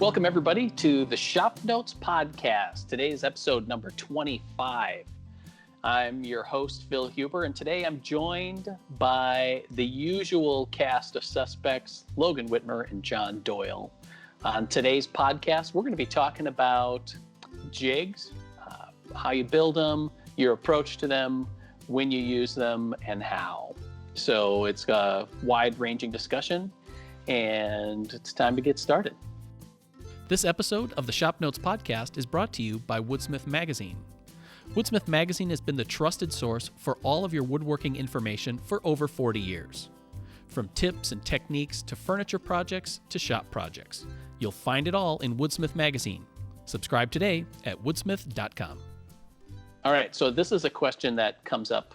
Welcome, everybody, to the ShopNotes Podcast. Today is episode number 25. I'm your host, Phil Huber, and today I'm joined by the usual cast of suspects, Logan Whitmer and John Doyle. On today's podcast, we're going to be talking about jigs, how you build them, your approach to them, when you use them, and how. So it's a wide-ranging discussion, and it's time to get started. This episode of the ShopNotes Podcast is brought to you by Woodsmith Magazine. Woodsmith Magazine has been the trusted source for all of your woodworking information for over 40 years. From tips and techniques to furniture projects to shop projects, you'll find it all in Woodsmith Magazine. Subscribe today at woodsmith.com. All right, so this is a question that comes up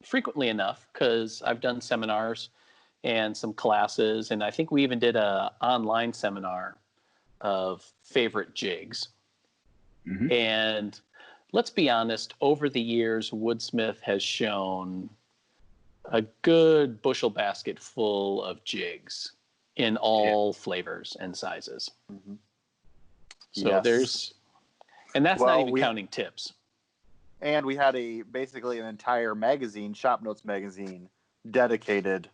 frequently enough because I've done seminars and some classes, and I think we even did an online seminar of favorite jigs. Mm-hmm. And let's be honest, over the years, Woodsmith has shown a good bushel basket full of jigs in all flavors and sizes. Mm-hmm. So and that's not even counting tips. And we had basically an entire magazine, ShopNotes magazine, dedicated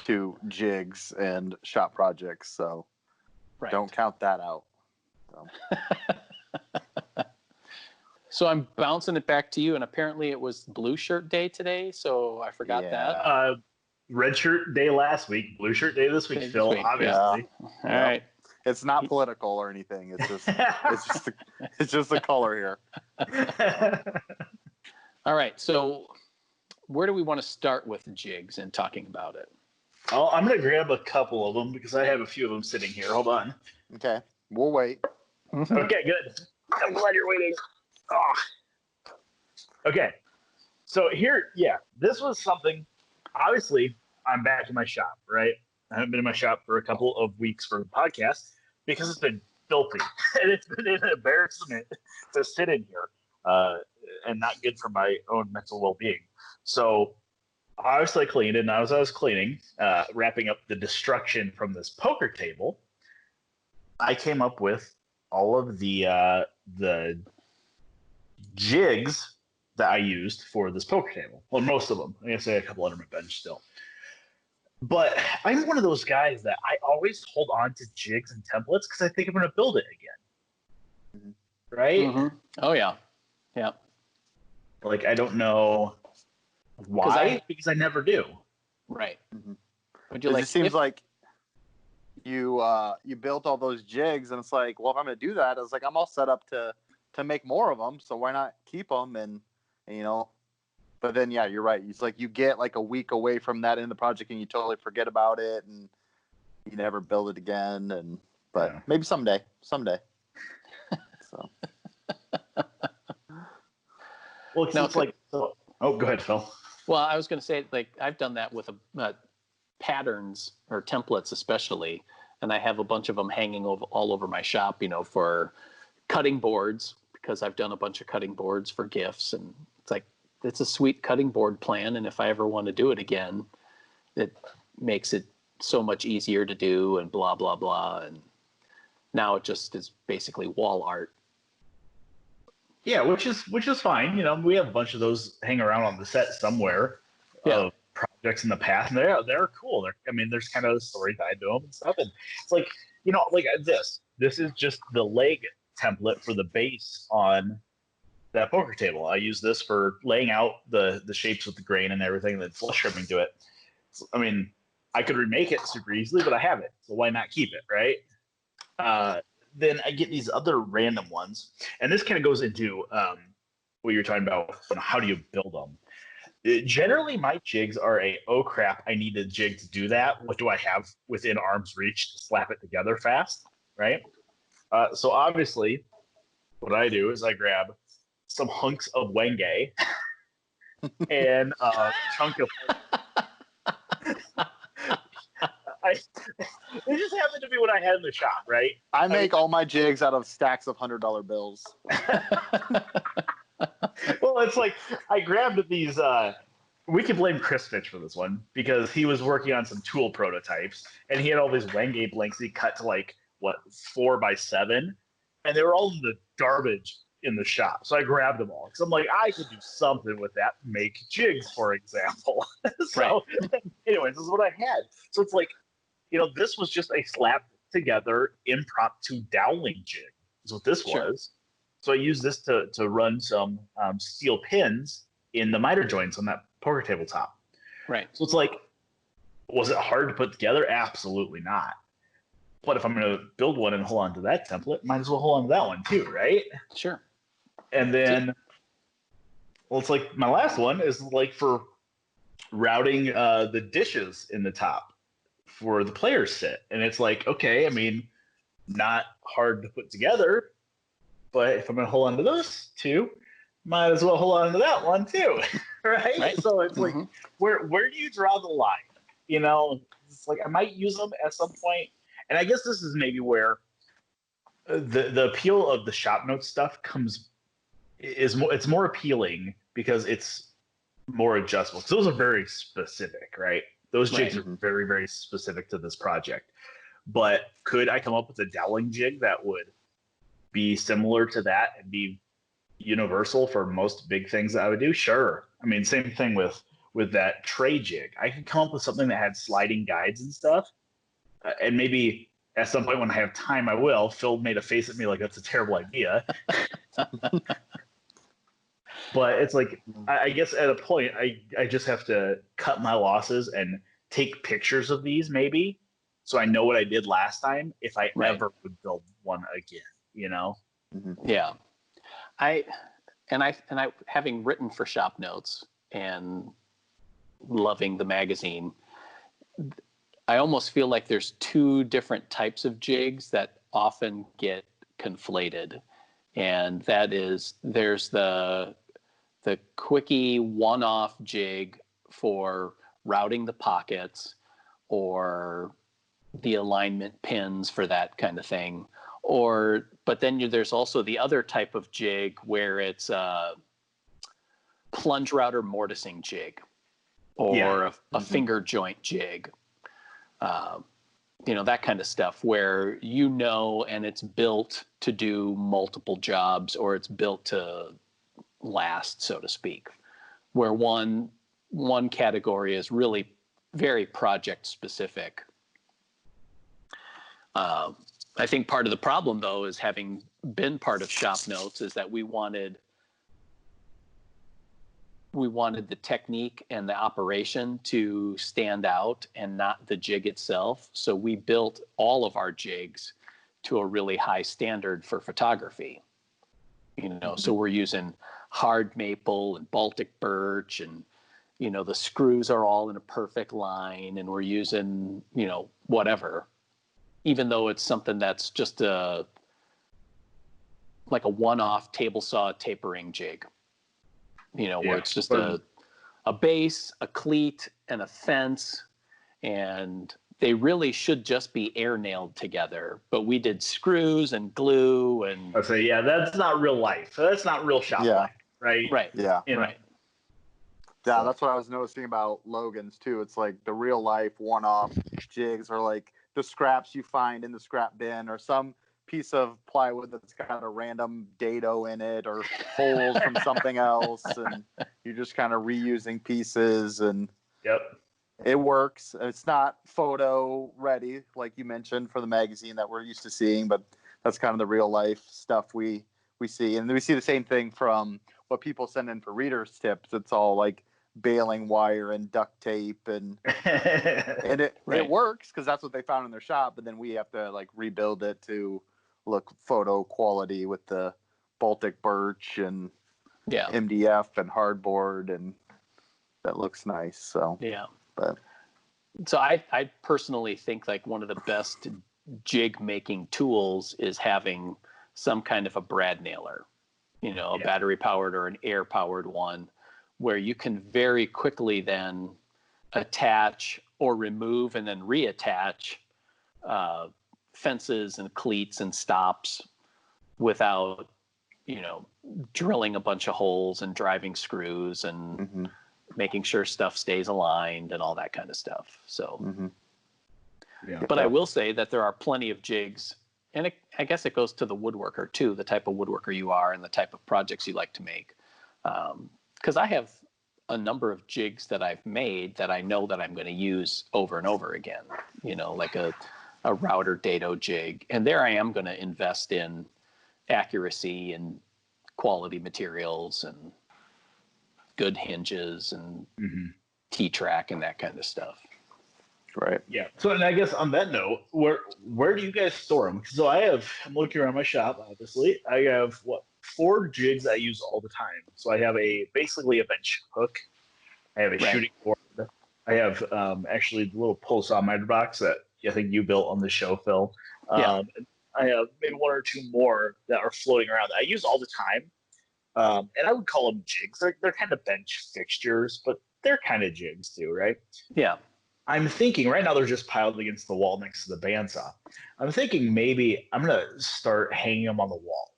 to jigs and shop projects, so Don't count that out. So I'm bouncing it back to you, and apparently it was Blue Shirt Day today, so I forgot that. Red Shirt Day last week, Blue Shirt Day this week, Phil, obviously. Yeah. All right. It's not political or anything. It's just it's just the color here. All right, so where do we want to start with jigs and talking about it? Oh, I'm going to grab a couple of them because I have a few of them sitting here. Hold on. Okay. We'll wait. Okay, good. I'm glad you're waiting. Oh. Okay. So here, this was something, obviously, I'm back in my shop, right? I haven't been in my shop for a couple of weeks for the podcast because it's been filthy. And it's been an embarrassment to sit in here and not good for my own mental well-being. So obviously I cleaned it, and as I was cleaning, wrapping up the destruction from this poker table, I came up with all of the jigs that I used for this poker table. Well, most of them. I guess I had a couple under my bench still. But I'm one of those guys that I always hold on to jigs and templates because I think I'm going to build it again. Right? Mm-hmm. Oh, yeah. Yeah. Like, I don't know why, because I never do. Right. Mm-hmm. It just seems like you built all those jigs, and it's like, well, if I'm going to do that, it's like I'm all set up to make more of them, so why not keep them? And but then you're right. It's like you get like a week away from that in the project, and you totally forget about it, and you never build it again. But maybe someday. So. Well, it's like. Oh, go ahead, Phil. Well, I was going to say, like, I've done that with patterns or templates especially, and I have a bunch of them hanging all over my shop, for cutting boards, because I've done a bunch of cutting boards for gifts, and it's like, it's a sweet cutting board plan, and if I ever want to do it again, it makes it so much easier to do, and blah, blah, blah, and now it just is basically wall art. Yeah, which is fine. We have a bunch of those hang around on the set somewhere of projects in the past, and they're cool. There's kind of a story tied to them and stuff. And it's like, like this. This is just the leg template for the base on that poker table. I use this for laying out the shapes with the grain and everything, and then flush trimming to it. I could remake it super easily, but I have it, so why not keep it, right? Then I get these other random ones, and this kind of goes into what you're talking about. How do you build them? Generally, my jigs are oh crap, I need a jig to do that. What do I have within arm's reach to slap it together fast, right? So obviously, what I do is I grab some hunks of Wenge and a chunk of. It just happened to be what I had in the shop, right? I make all my jigs out of stacks of $100 bills. Well, it's like I grabbed these. We can blame Chris Fitch for this one because he was working on some tool prototypes and he had all these Wenge blanks he cut to like 4x7, and they were all in the garbage in the shop. So I grabbed them all because I'm like, I could do something with that, make jigs, for example. So, anyways, this is what I had. So it's like, this was just a slapped together impromptu doweling jig. Is what this was. So I used this to run some steel pins in the miter joints on that poker tabletop. Right. So it's like, was it hard to put together? Absolutely not. But if I'm going to build one and hold on to that template, might as well hold on to that one too, right? Sure. And then, well, it's like my last one is like for routing the dishes in the top for the players sit. And it's like, okay, I mean, not hard to put together, but if I'm going to hold on to those two, might as well hold on to that one too, right? So it's like, where do you draw the line? It's like I might use them at some point. And I guess this is maybe where the appeal of the ShopNotes stuff it's more appealing because it's more adjustable. Because those are very specific, right? Those jigs are very, very specific to this project. But could I come up with a doweling jig that would be similar to that and be universal for most big things that I would do? Sure. I mean, same thing with that tray jig. I could come up with something that had sliding guides and stuff. And maybe at some point when I have time, I will. Phil made a face at me like that's a terrible idea. But it's like, I guess at a point, I just have to cut my losses and take pictures of these maybe, so I know what I did last time if I ever would build one again, Yeah. I having written for ShopNotes and loving the magazine, I almost feel like there's two different types of jigs that often get conflated. And that is, there's the quickie one-off jig for routing the pockets or the alignment pins for that kind of thing. But then there's also the other type of jig where it's a plunge router mortising jig or a finger joint jig. That kind of stuff where and it's built to do multiple jobs, or it's built to last, so to speak, where one category is really very project specific. I think part of the problem, though, is having been part of ShopNotes, is that we wanted the technique and the operation to stand out and not the jig itself. So we built all of our jigs to a really high standard for photography. So we're using hard maple and Baltic birch, and the screws are all in a perfect line, and we're using whatever, even though it's something that's just like a one-off table saw tapering jig. Where it's just a base, a cleat, and a fence, and they really should just be air nailed together. But we did screws and glue, and I say, that's not real life. That's not real shop life, right? Right. Yeah. Right. Yeah, that's what I was noticing about Logan's too. It's like the real life one-off jigs are like the scraps you find in the scrap bin, or some piece of plywood that's got a random dado in it, or holes from something else, and you're just kind of reusing pieces, and it works. It's not photo ready like you mentioned for the magazine that we're used to seeing, but that's kind of the real life stuff we see. And we see the same thing from what people send in for readers tips. It's all like baling wire and duct tape, and it works because that's what they found in their shop, but then we have to like rebuild it to look photo quality with the Baltic birch and MDF and hardboard, and that looks nice. So so I personally think like one of the best jig making tools is having some kind of a brad nailer, a battery powered or an air powered one, where you can very quickly then attach or remove and then reattach fences and cleats and stops without, drilling a bunch of holes and driving screws and making sure stuff stays aligned and all that kind of stuff. So, but I will say that there are plenty of jigs and I guess it goes to the woodworker too, the type of woodworker you are and the type of projects you like to make. Because I have a number of jigs that I've made that I know that I'm going to use over and over again, like a router dado jig. And there I am going to invest in accuracy and quality materials and good hinges and T-track and that kind of stuff. Right. Yeah. So, and I guess on that note, where do you guys store them? So I'm looking around my shop, obviously. I have 4 jigs I use all the time. So I have basically a bench hook. I have a shooting board. I have actually the little pull saw miter box that I think you built on the show, Phil. I have maybe 1 or 2 more that are floating around that I use all the time. And I would call them jigs. They're kind of bench fixtures, but they're kind of jigs too, right? Yeah. I'm thinking right now they're just piled against the wall next to the bandsaw. I'm thinking maybe I'm gonna start hanging them on the wall.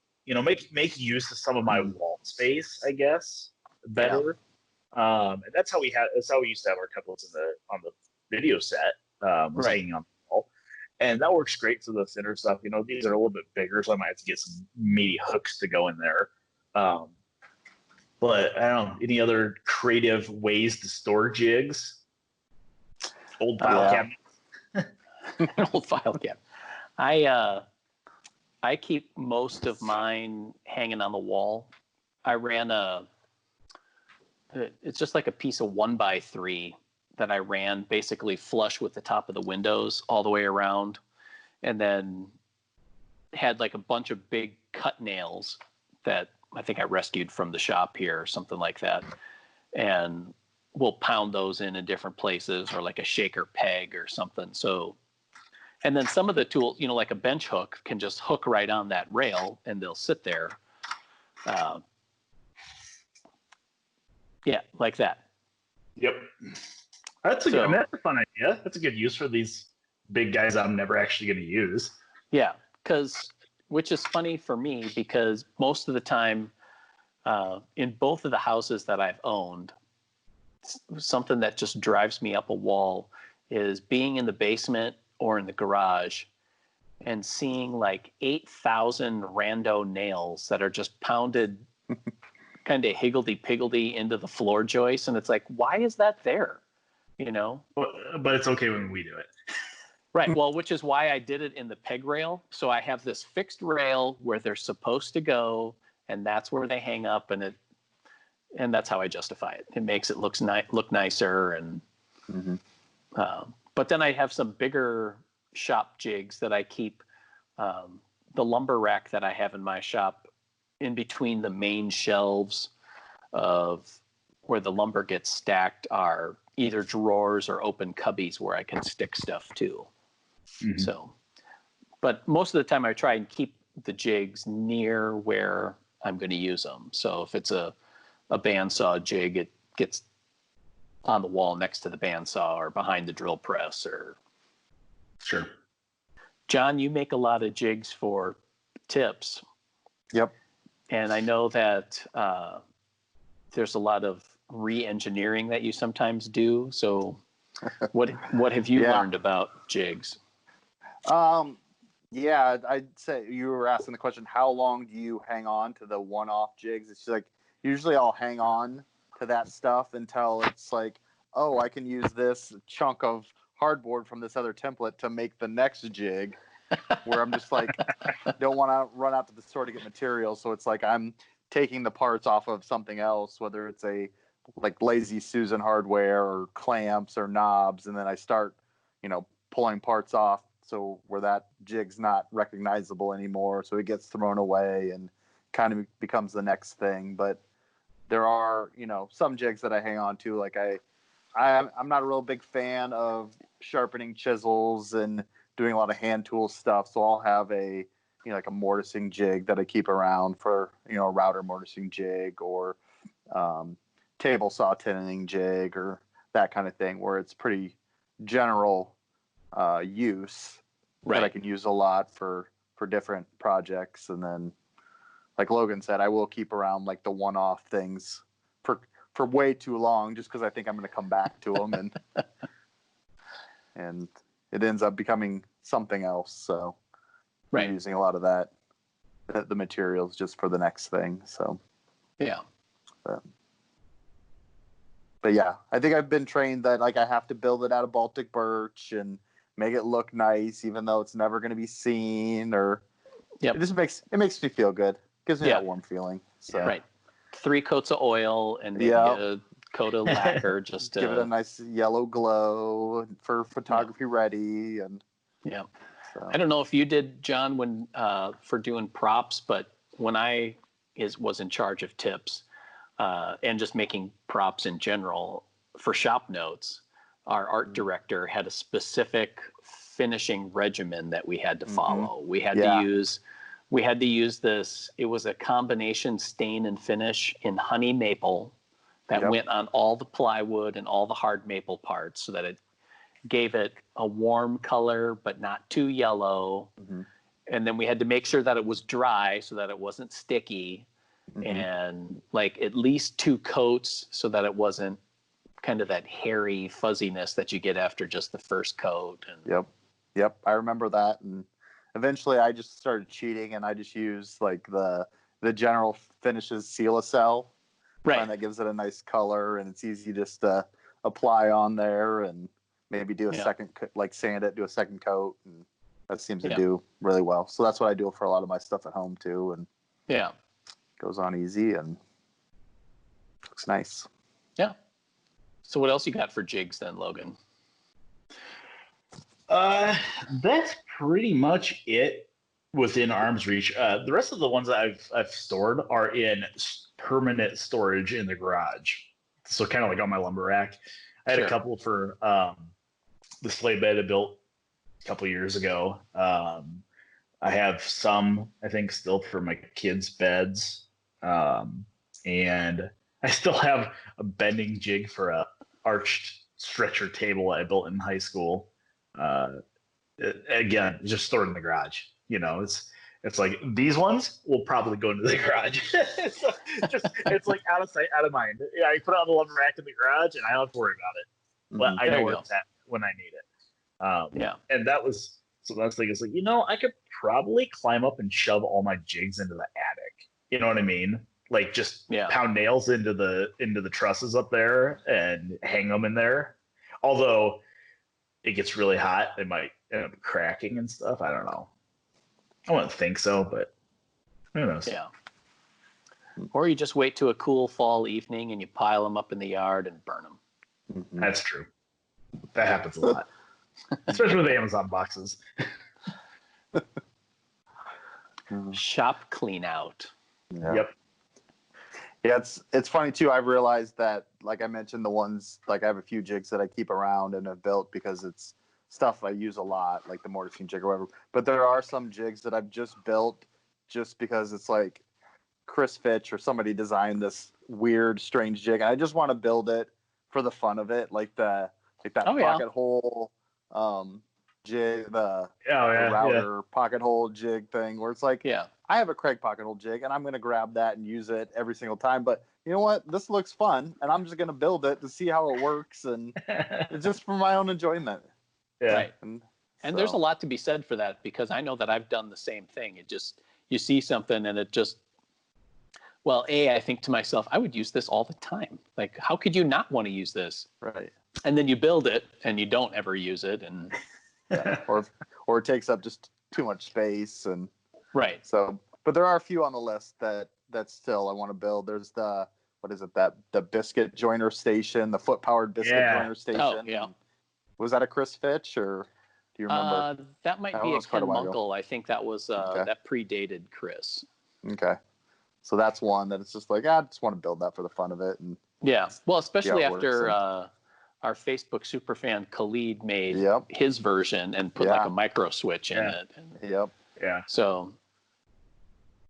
Make use of some of my wall space, I guess, better. Yeah. And that's how we used to have our couplets on the video set, hanging on the wall. And that works great for the thinner stuff. These are a little bit bigger, so I might have to get some meaty hooks to go in there. But I don't know, any other creative ways to store jigs? Old file cabinet. An old file cabinet. I keep most of mine hanging on the wall. I ran it's just like a piece of 1x3 that I ran basically flush with the top of the windows all the way around, and then had like a bunch of big cut nails that I think I rescued from the shop here or something like that. And we'll pound those in different places, or like a shaker peg or something. So, and then some of the tools, like a bench hook can just hook right on that rail and they'll sit there. Like that. Yep. That's a fun idea. That's a good use for these big guys I'm never actually going to use. Yeah. Which is funny for me because most of the time in both of the houses that I've owned, something that just drives me up a wall is being in the basement or in the garage and seeing like 8,000 rando nails that are just pounded kind of higgledy-piggledy into the floor joists. And it's like, why is that there? But it's okay when we do it. Right. Well, which is why I did it in the peg rail. So I have this fixed rail where they're supposed to go, and that's where they hang up, and that's how I justify it. It makes it look nicer, and but then I have some bigger shop jigs that I keep. The lumber rack that I have in my shop, in between the main shelves of where the lumber gets stacked, are either drawers or open cubbies where I can stick stuff too. So, but most of the time I try and keep the jigs near where I'm going to use them. So if it's a bandsaw jig, it gets on the wall next to the bandsaw or behind the drill press. Or sure. John, you make a lot of jigs for tips. Yep. And I know that there's a lot of re-engineering that you sometimes do. So what have you learned about jigs? Yeah, I'd say you were asking the question, how long do you hang on to the one-off jigs? It's like, usually I'll hang on to that stuff until it's like, oh, I can use this chunk of hardboard from this other template to make the next jig, where I'm just like, don't want to run out to the store to get materials. So it's like I'm taking the parts off of something else, whether it's like Lazy Susan hardware or clamps or knobs, and then I start, pulling parts off. So where that jig's not recognizable anymore, so it gets thrown away and kind of becomes the next thing. But there are, some jigs that I hang on to. Like I'm not a real big fan of sharpening chisels and doing a lot of hand tool stuff. So I'll have like a mortising jig that I keep around for, a router mortising jig, or table saw tinning jig, or that kind of thing, where it's pretty general use. Right. That I can use a lot for different projects. And then, like Logan said, I will keep around like the one-off things for way too long, just because I think I'm going to come back to them, and it ends up becoming something else. So Right. I'm using a lot of that, the materials just for the next thing. So, yeah. But yeah, I think I've been trained that like I have to build it out of Baltic birch and make it look nice, even though it's never going to be seen. Or Yep. it makes me feel good. Gives me that warm feeling. So. Right. 3 coats of oil and maybe a coat of lacquer just to give it a nice yellow glow for photography ready. And yeah. so. I don't know if you did, John, when for doing props, but when I was in charge of tips and just making props in general for ShopNotes, our art director had a specific finishing regimen that we had to follow. We had to use this. It was a combination stain and finish in honey maple that went on all the plywood and all the hard maple parts, so that it gave it a warm color but not too yellow. And then we had to make sure that it was dry so that it wasn't sticky, and like at least 2 coats so that it wasn't kind of that hairy fuzziness that you get after just the first coat. And Yep. I remember that. And eventually I just started cheating and I just used like the General Finishes Seal-A-Cell. right. And that gives it a nice color, and it's easy just to apply on there and maybe do a second, like sand it, do a second coat. And that seems to do really well. So that's what I do for a lot of my stuff at home too. And goes on easy and looks nice. Yeah. So what else you got for jigs then, Logan? That's pretty much it within arm's reach. The rest of the ones that I've stored are in permanent storage in the garage. So kind of like on my lumber rack. I had a couple for the sleigh bed I built a couple years ago. I have some, I think, still for my kids' beds. And I still have a bending jig for a arched stretcher table I built in high school. Again, just stored in the garage. You know, it's like these ones will probably go into the garage. So it's like out of sight, out of mind. Yeah, I put it on the lumber rack in the garage, and I don't have to worry about it. But I know where it's at when I need it. And that was so. That's like it's like I could probably climb up and shove all my jigs into the attic. You know what I mean? Like just pound nails into the trusses up there and hang them in there. Although it gets really hot, they might end up cracking and stuff. I don't know. I wouldn't think so, but who knows? Yeah. Or you just wait to a cool fall evening and you pile them up in the yard and burn them. That's true. That happens a lot, especially with Amazon boxes. Shop clean out. Yep. Yeah, it's funny too. I've realized that, like I mentioned, the ones like I have a few jigs that I keep around and have built because it's stuff I use a lot, like the mortising jig or whatever. But there are some jigs that I've just built just because it's like Chris Fitch or somebody designed this weird, strange jig, and I just want to build it for the fun of it, like that pocket hole jig, the router pocket hole jig thing, where it's like, I have a Craig pocket hole jig, and I'm going to grab that and use it every single time. But you know what? This looks fun, and I'm just going to build it to see how it works, and it's just for my own enjoyment. Yeah. Right. And there's a lot to be said for that, because I know that I've done the same thing. It just, you see something and it just, I think to myself, I would use this all the time. Like, how could you not want to use this? Right. And then you build it and you don't ever use it. And or it takes up just too much space. And right. So, but there are a few on the list that still I want to build. There's the biscuit joiner station, the foot powered biscuit joiner station. Oh, yeah. Was that a Chris Fitch, or do you remember? That might be a Ken Munkle. I think that was that predated Chris. Okay. So that's one that it's just like, I just want to build that for the fun of it. And especially after our Facebook superfan Khalid made his version and put like a micro switch in it. And, So.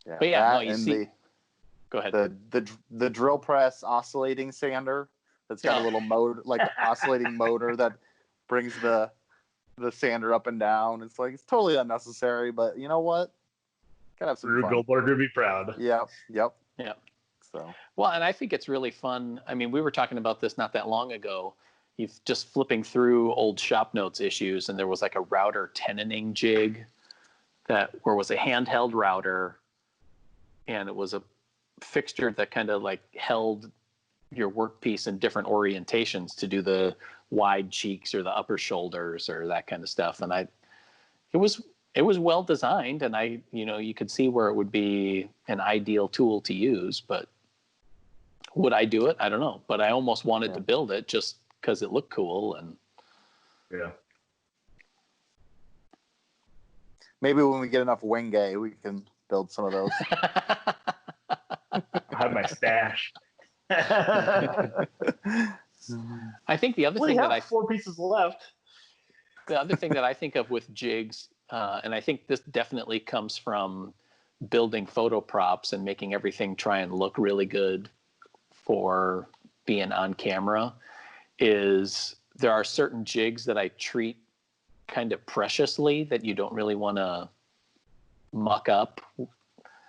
Yeah. But you see. Go ahead. The drill press oscillating sander that's got a little motor, like oscillating motor that brings the sander up and down. It's like, it's totally unnecessary, but you know what? Gotta have some Rube fun. Goldberg would be proud. Yep. So. Well, and I think it's really fun. I mean, we were talking about this not that long ago. You've just flipping through old ShopNotes issues, and there was like a router tenoning jig where it was a handheld router, and it was a fixture that kind of like held your workpiece in different orientations to do the wide cheeks or the upper shoulders or that kind of stuff. And it was well designed, and you could see where it would be an ideal tool to use, but would I do it? I don't know, but I almost wanted to build it just because it looked cool. And maybe when we get enough Wenge, we can build some of those. I have my stash. I think the other thing that I 4 pieces left. The other thing that I think of with jigs, and I think this definitely comes from building photo props and making everything try and look really good for being on camera, is there are certain jigs that I treat kind of preciously that you don't really want to muck up.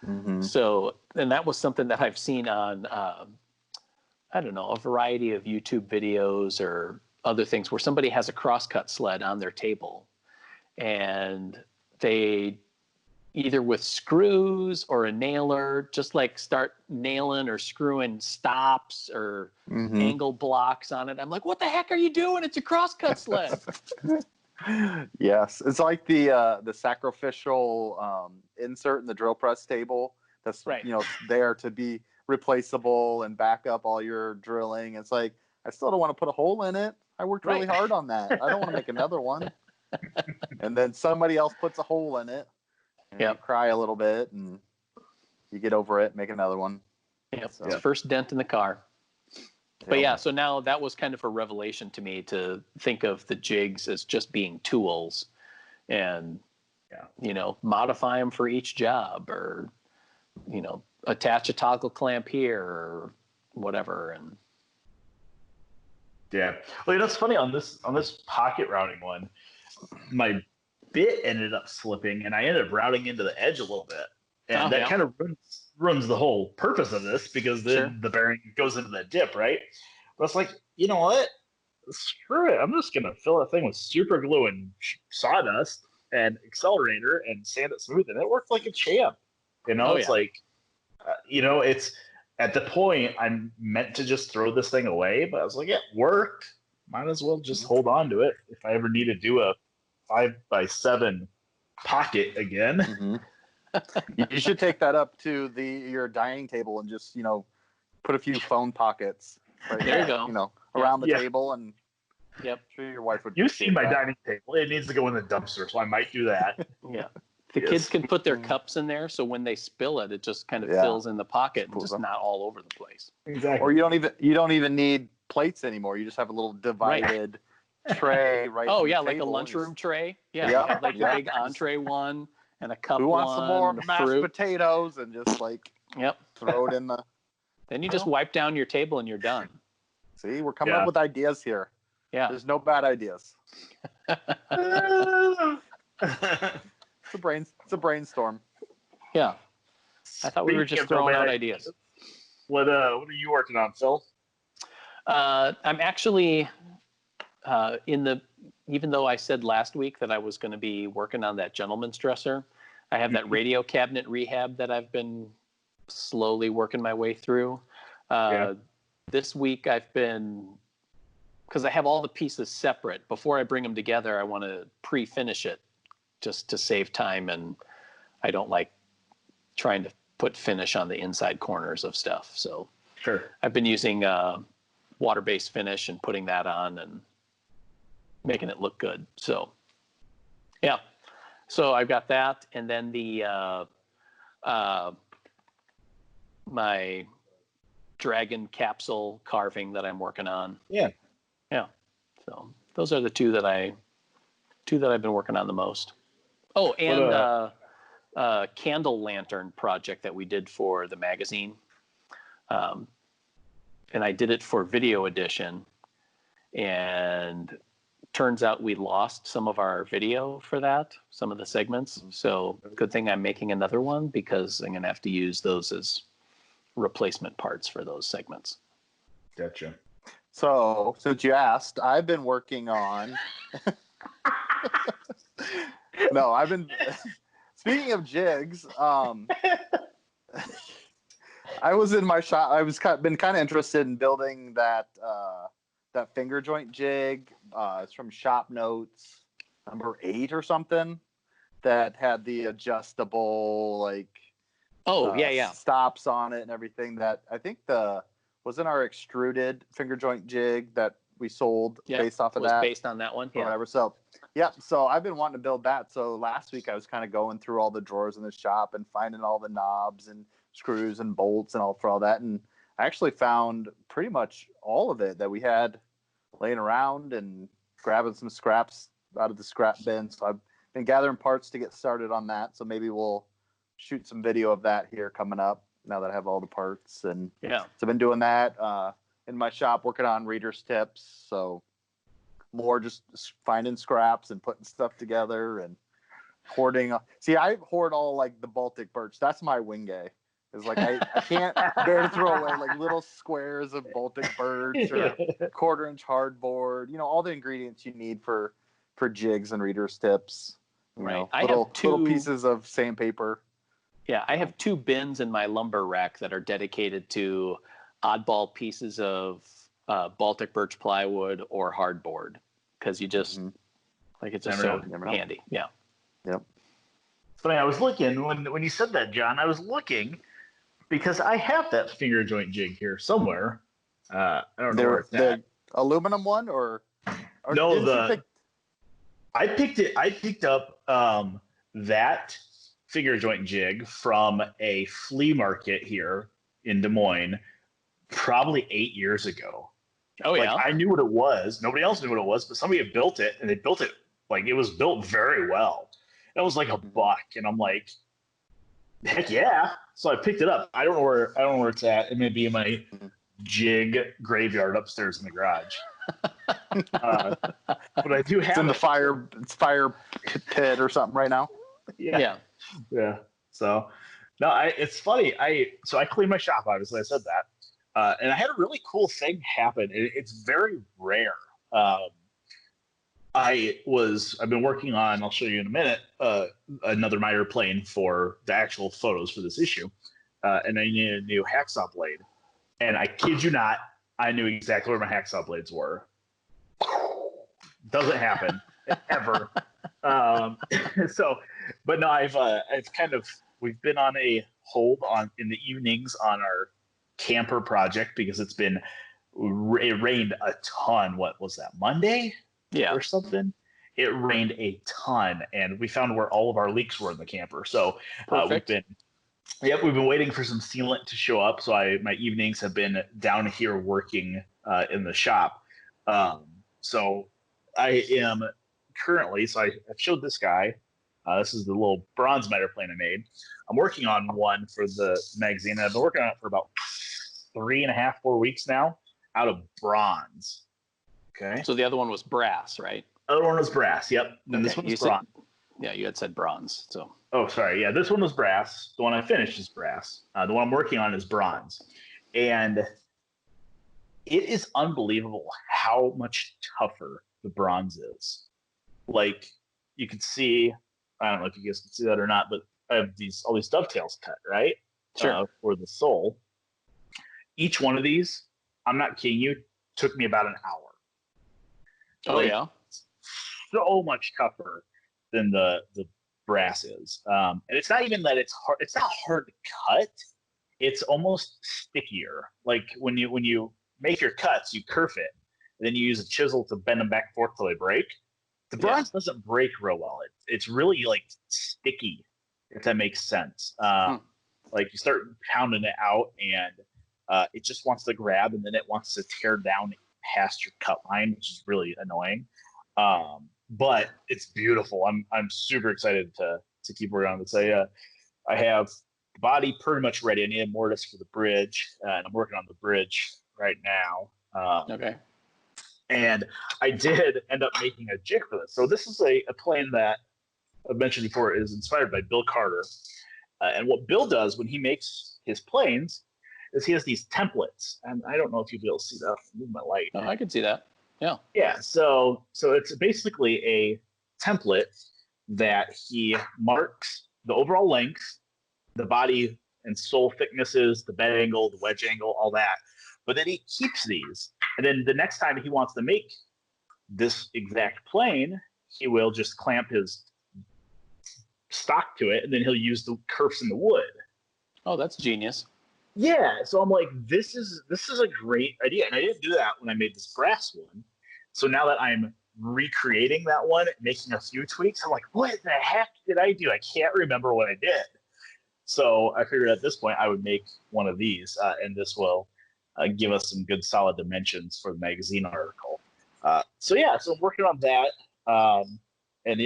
Mm-hmm. So, and that was something that I've seen on, I don't know, a variety of YouTube videos or other things where somebody has a crosscut sled on their table, and they either with screws or a nailer just like start nailing or screwing stops or angle blocks on it. I'm like, what the heck are you doing? It's a crosscut sled. Yes, it's like the sacrificial insert in the drill press table that's there to be replaceable and back up all your drilling. It's like, I still don't want to put a hole in it. I worked really hard on that. I don't want to make another one. And then somebody else puts a hole in it. You cry a little bit, and you get over it, make another one. Yep. So. It's first dent in the car. But so now that was kind of a revelation to me to think of the jigs as just being tools, and modify them for each job, or attach a toggle clamp here or whatever. And well, it's funny on this pocket routing one, my bit ended up slipping, and I ended up routing into the edge a little bit, and that kind of ruins the whole purpose of this, because then the bearing goes into the dip, right? But it's like, you know what? Screw it. I'm just gonna fill that thing with super glue and sawdust and accelerator and sand it smooth, and it worked like a champ. It's like, it's at the point I'm meant to just throw this thing away, but I was like, it worked. Might as well just hold on to it if I ever need to do a 5x7 pocket again. You should take that up to your dining table and just put a few phone pockets there. You go. Around the table, and sure your wife would. You've seen my dining table. It needs to go in the dumpster, so I might do that. The kids can put their cups in there, so when they spill it, it just kind of fills in the pocket and just not all over the place. Exactly. Or you don't even need plates anymore. You just have a little divided tray right. Oh yeah, like a lunchroom tray. Yeah, like a big entree one and a cup. Who wants one, some more mashed fruit. potatoes, and just throw it in the. Then you just wipe down your table and you're done. See, we're coming up with ideas here. Yeah, there's no bad ideas. It's a brainstorm. Yeah, I thought we were just throwing out ideas. What are you working on, Phil? I'm actually even though I said last week that I was going to be working on that gentleman's dresser, I have that radio cabinet rehab that I've been slowly working my way through. This week I've been, because I have all the pieces separate. Before I bring them together, I want to pre-finish it just to save time, and I don't like trying to put finish on the inside corners of stuff. So I've been using water-based finish and putting that on and making it look good. So so I've got that, and then the my dragon capsule carving that I'm working on. So those are the two that I've been working on the most. Oh, and candle lantern project that we did for the magazine. And I did it for video edition, and turns out we lost some of our video for that, some of the segments. So good thing I'm making another one, because I'm going to have to use those as replacement parts for those segments. Gotcha. So since you asked, I've been working on, Speaking of jigs, I was in my shop. I was been kind of interested in building that finger joint jig. It's from ShopNotes number 8 or something. That had the adjustable stops on it and everything. That I think wasn't our extruded finger joint jig that we sold based off of that. Based on that one, or whatever. So so I've been wanting to build that. So last week I was kind of going through all the drawers in the shop and finding all the knobs and screws and bolts and all for all that, and I actually found pretty much all of it that we had laying around and grabbing some scraps out of the scrap bin. So I've been gathering parts to get started on that. So maybe we'll shoot some video of that here coming up now that I have all the parts. And so I've been doing that in my shop, working on readers' tips. So more just finding scraps and putting stuff together and hoarding. See, I hoard all like the Baltic birch. That's my wingay. It's like I can't bear to throw away like little squares of Baltic birch or 1/4-inch hardboard. All the ingredients you need for jigs and readers' tips. Right. Little pieces of sandpaper. Yeah, I have 2 bins in my lumber rack that are dedicated to oddball pieces of Baltic birch plywood or hardboard, because you just it's just so handy. Yeah. Yep. Funny, I was looking when you said that, John. I was looking because I have that finger joint jig here somewhere. I don't know where it's the at. Aluminum one or no, I picked up that finger joint jig from a flea market here in Des Moines probably 8 years ago. Oh, yeah. I knew what it was. Nobody else knew what it was, but somebody had built it, and they built it like it was built very well. It was like $1, and I'm like, heck yeah! So I picked it up. I don't know where it's at. It may be in my jig graveyard upstairs in the garage. But I do have it's in the fire pit or something right now. Yeah. So no, it's funny. I cleaned my shop. Obviously, I said that. And I had a really cool thing happen. It's very rare. I've been working on, I'll show you in a minute, another miter plane for the actual photos for this issue. And I needed a new hacksaw blade. And I kid you not, I knew exactly where my hacksaw blades were. Doesn't happen ever. But no, we've been on a hold in the evenings on our camper project because it rained a ton. What was that, Monday? Or something? It rained a ton, and we found where all of our leaks were in the camper. So we've been waiting for some sealant to show up. So my evenings have been down here working in the shop. So I am currently, I've showed this guy. This is the little bronze miter plane I made. I'm working on one for the magazine, and I've been working on it for about 3.5, 4 weeks now, out of bronze. Okay. So the other one was brass, right? The other one was brass. Yep. And this one was bronze. You had said bronze. So. Oh, sorry. Yeah, this one was brass. The one I finished is brass. The one I'm working on is bronze, and it is unbelievable how much tougher the bronze is. Like you could see. I don't know if you guys can see that or not, but I have all these dovetails cut, right? Sure. For the sole. Each one of these, I'm not kidding you, took me about an hour. Oh, yeah. So much tougher than the brass is. And it's not even that it's hard. It's not hard to cut. It's almost stickier. Like when you make your cuts, you kerf it. And then you use a chisel to bend them back and forth till they break. The bronze doesn't break real well. It's really like sticky, if that makes sense. Like you start pounding it out, and it just wants to grab, and then it wants to tear down past your cut line, which is really annoying. But it's beautiful. I'm super excited to keep working on this. I have the body pretty much ready. I need a mortise for the bridge, and I'm working on the bridge right now. Okay. And I did end up making a jig for this. So this is a plane that I've mentioned before is inspired by Bill Carter. And what Bill does when he makes his planes is he has these templates. And I don't know if you'll be able to see that. Move my light. Oh, I can see that. Yeah. Yeah. So it's basically a template that he marks the overall length, the body and sole thicknesses, the bed angle, the wedge angle, all that. But then he keeps these. And then the next time he wants to make this exact plane, he will just clamp his stock to it, and then he'll use the kerfs in the wood. Oh, that's genius. Yeah, so I'm like, this is a great idea. And I didn't do that when I made this brass one. So now that I'm recreating that one, making a few tweaks, I'm like, what the heck did I do? I can't remember what I did. So I figured at this point I would make one of these, and this will give us some good solid dimensions for the magazine article. So I'm working on that. And,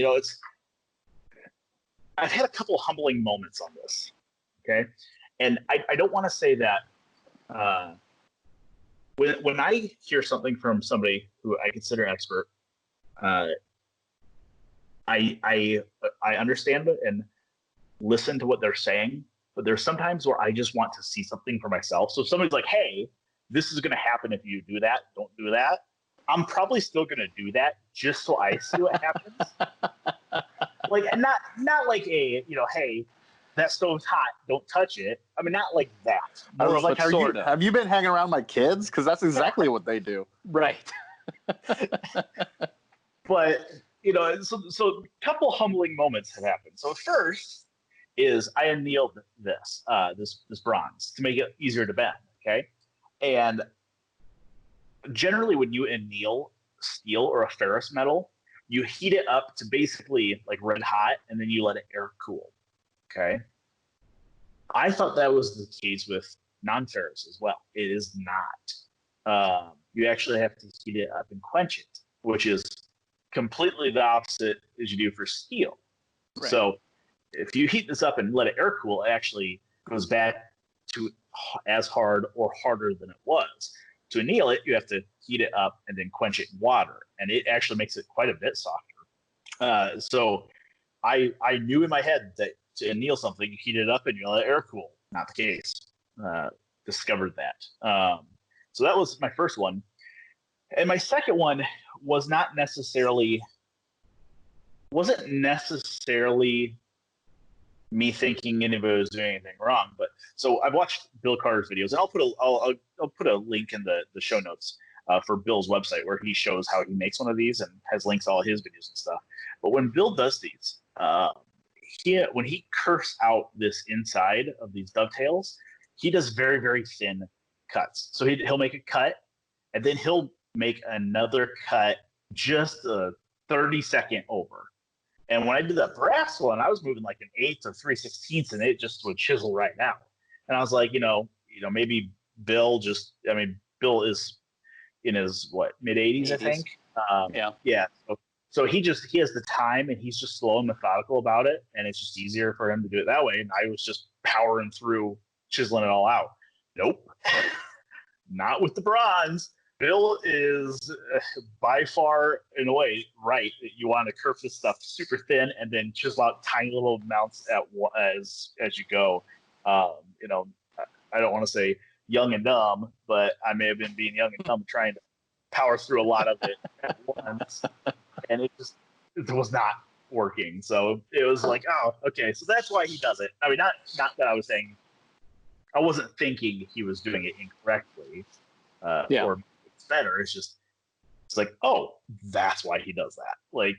I've had a couple humbling moments on this. Okay. And I don't want to say that when I hear something from somebody who I consider an expert, I understand it and listen to what they're saying, but there's sometimes where I just want to see something for myself. So if somebody's like, hey, this is going to happen if you do that, don't do that. I'm probably still going to do that just so I see what happens. Like, not like a, hey, that stove's hot, don't touch it. I mean, not like that. I was like, have you been hanging around my kids? Because that's exactly what they do. Right. But, so a couple humbling moments have happened. So first is I annealed this bronze to make it easier to bend, okay? And generally when you anneal steel or a ferrous metal, you heat it up to basically like red hot, and then you let it air cool, okay? I thought that was the case with non-ferrous as well. It is not. You actually have to heat it up and quench it, which is completely the opposite as you do for steel. Right. So if you heat this up and let it air cool, it actually goes back to as hard or harder than it was. To anneal it, you have to heat it up and then quench it in water, and it actually makes it quite a bit softer. So I knew in my head that to anneal something, you heat it up and you let it air cool. Not the case. Discovered that. So that was my first one. And my second one wasn't necessarily me thinking anybody was doing anything wrong. But so I've watched Bill Carter's videos, and I'll put a link in the show notes for Bill's website where he shows how he makes one of these and has links to all his videos and stuff. But when Bill does these, when he kerfs out this inside of these dovetails, he does very, very thin cuts. So he'll make a cut, and then he'll make another cut just a 30-second over. And when I did that brass one, I was moving like an 1/8 or 3/16, and it just would chisel right now. And I was like, maybe Bill is in his mid-80s, I think. Yeah. So he has the time, and he's just slow and methodical about it, and it's just easier for him to do it that way. And I was just powering through, chiseling it all out. Nope, not with the bronze. Bill is by far, in a way, right. You want to kerf this stuff super thin and then chisel out tiny little amounts as you go. I don't want to say young and dumb, but I may have been being young and dumb trying to power through a lot of it at once, and it was not working. So it was like, oh, okay, so that's why he does it. I mean, not that I was saying, I wasn't thinking he was doing it incorrectly, or better. It's like, oh, that's why he does that. Like,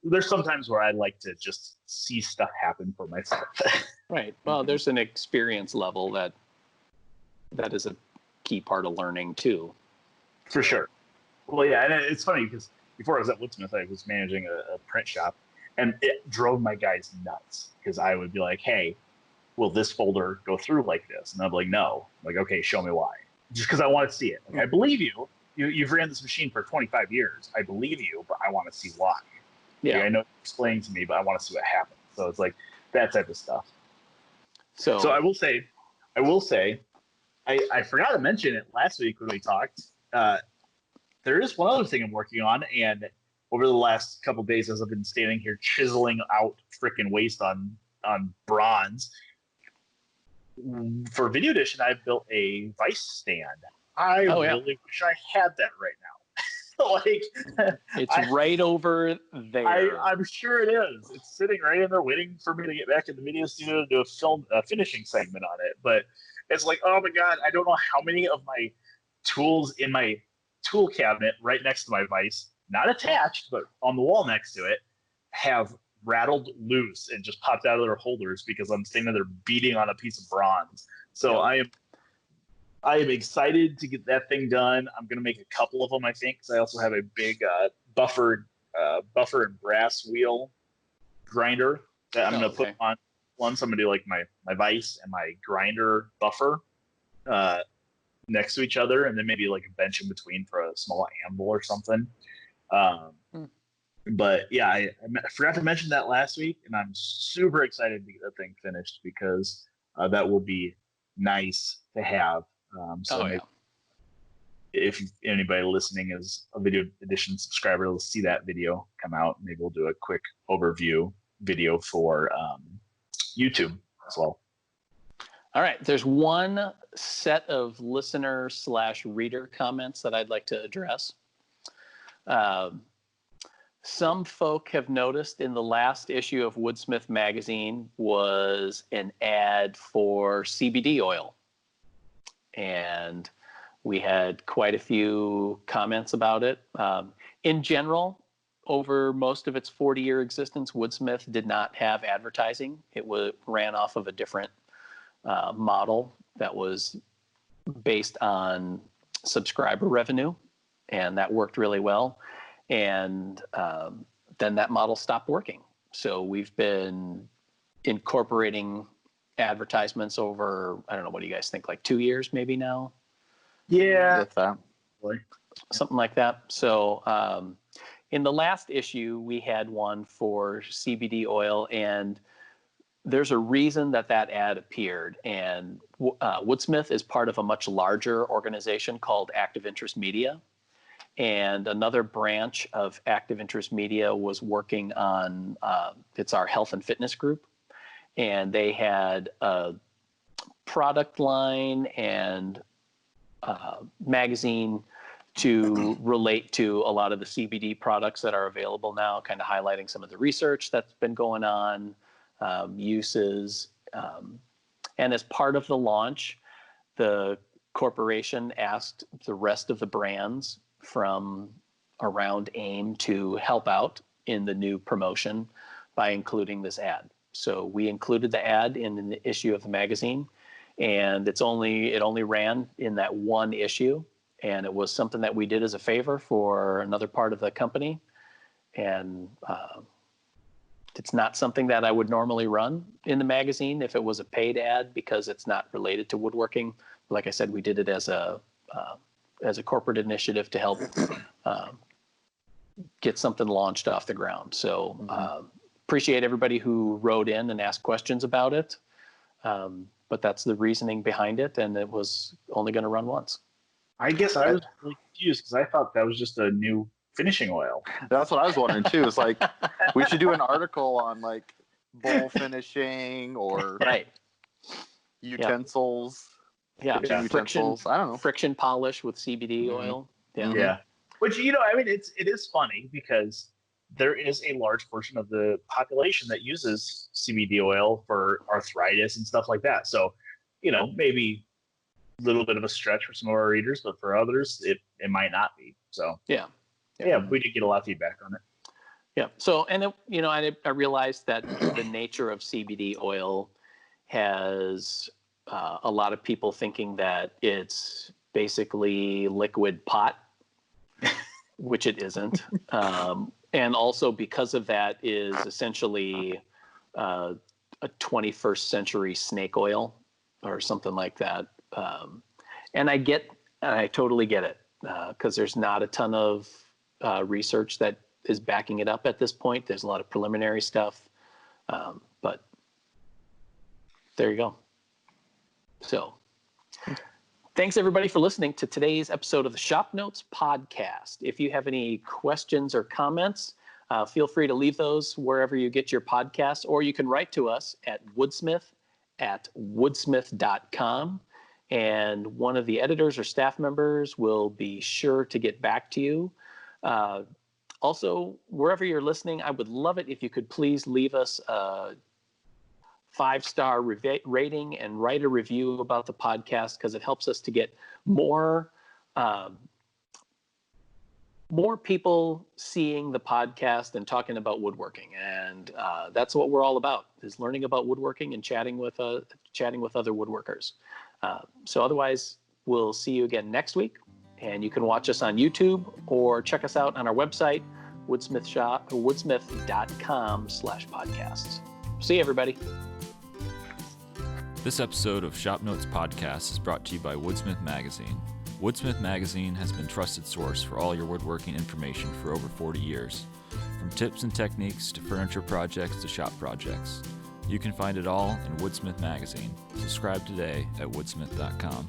there's sometimes where I like to just see stuff happen for myself. Right. Well, there's an experience level that is a key part of learning too. For sure. Well, yeah, and it's funny because before I was at Woodsmith, I was managing a print shop, and it drove my guys nuts because I would be like, hey, will this folder go through like this? And I'd be like, no. I'm like, okay, show me why. Just because I want to see it. Like, I believe you. You've ran this machine for 25 years. I believe you, but I want to see why. Yeah. Like, I know you're explaining to me, but I want to see what happens. So it's like that type of stuff. So I will say, I forgot to mention it last week when we talked. There is one other thing I'm working on, and over the last couple of days, as I've been standing here chiseling out freaking waste on bronze. For Video Edition, I've built a vice stand. I really wish I had that right Like, It's right over there. I'm sure it is. It's sitting right in there waiting for me to get back in the video studio to do a finishing segment on it. But it's like, oh my God, I don't know how many of my tools in my tool cabinet right next to my vise, not attached, but on the wall next to it, have rattled loose and just popped out of their holders because I'm standing there beating on a piece of bronze. So I am excited to get that thing done. I'm going to make a couple of them, I think, because I also have a big buffer and brass wheel grinder that I'm going to put on one. So I'm going to do like my vise and my grinder buffer next to each other, and then maybe like a bench in between for a small anvil or something. But yeah, I forgot to mention that last week, and I'm super excited to get that thing finished because that will be nice to have. If anybody listening is a Video Edition subscriber, will see that video come out. Maybe we'll do a quick overview video for YouTube as well. All right. There's one set of listener/reader comments that I'd like to address. Some folk have noticed in the last issue of Woodsmith magazine was an ad for CBD oil. And we had quite a few comments about it. In general, over most of its 40-year existence, Woodsmith did not have advertising. It ran off of a different model that was based on subscriber revenue, and that worked really well. And then that model stopped working. So we've been incorporating advertisements over, I don't know, what do you guys think, like 2 years maybe now? Yeah. Something like that. So in the last issue, we had one for CBD oil, and there's a reason that ad appeared. And Woodsmith is part of a much larger organization called Active Interest Media. And another branch of Active Interest Media was working on, it's our health and fitness group. And they had a product line and magazine to relate to a lot of the CBD products that are available now, kind of highlighting some of the research that's been going on, uses. And as part of the launch, the corporation asked the rest of the brands from around AIM to help out in the new promotion by including this ad. So we included the ad in the issue of the magazine, and it only ran in that one issue, and it was something that we did as a favor for another part of the company. And it's not something that I would normally run in the magazine if it was a paid ad, because it's not related to woodworking. Like I said, we did it as a corporate initiative to help get something launched off the ground. So appreciate everybody who wrote in and asked questions about it. But that's the reasoning behind it, and it was only going to run once. I guess I was really confused because I thought that was just a new finishing oil. That's what I was wondering too. It's like we should do an article on like bowl finishing or utensils. Yeah, utensils. I don't know. Friction polish with CBD oil. Yeah. Which, I mean, it is funny because there is a large portion of the population that uses CBD oil for arthritis and stuff like that. So, maybe a little bit of a stretch for some of our readers, but for others, it might not be. So, yeah, we did get a lot of feedback on it. Yeah. So, and I realized that the nature of CBD oil has a lot of people thinking that it's basically liquid pot, which it isn't. And also because of that is essentially a 21st century snake oil or something like that. And I totally get it, because there's not a ton of research that is backing it up at this point. There's a lot of preliminary stuff, but there you go. So thanks everybody for listening to today's episode of the ShopNotes Podcast. If you have any questions or comments, feel free to leave those wherever you get your podcasts, or you can write to us at woodsmith@woodsmith.com. And one of the editors or staff members will be sure to get back to you. Also, wherever you're listening, I would love it if you could please leave us a 5-star rating and write a review about the podcast, because it helps us to get more people seeing the podcast and talking about woodworking. And that's what we're all about, is learning about woodworking and chatting with other woodworkers. So otherwise, we'll see you again next week. And you can watch us on YouTube or check us out on our website, woodsmith.com/podcasts. See you, everybody. This episode of ShopNotes Podcast is brought to you by Woodsmith Magazine. Woodsmith Magazine has been a trusted source for all your woodworking information for over 40 years. From tips and techniques to furniture projects to shop projects. You can find it all in Woodsmith Magazine. Subscribe today at woodsmith.com.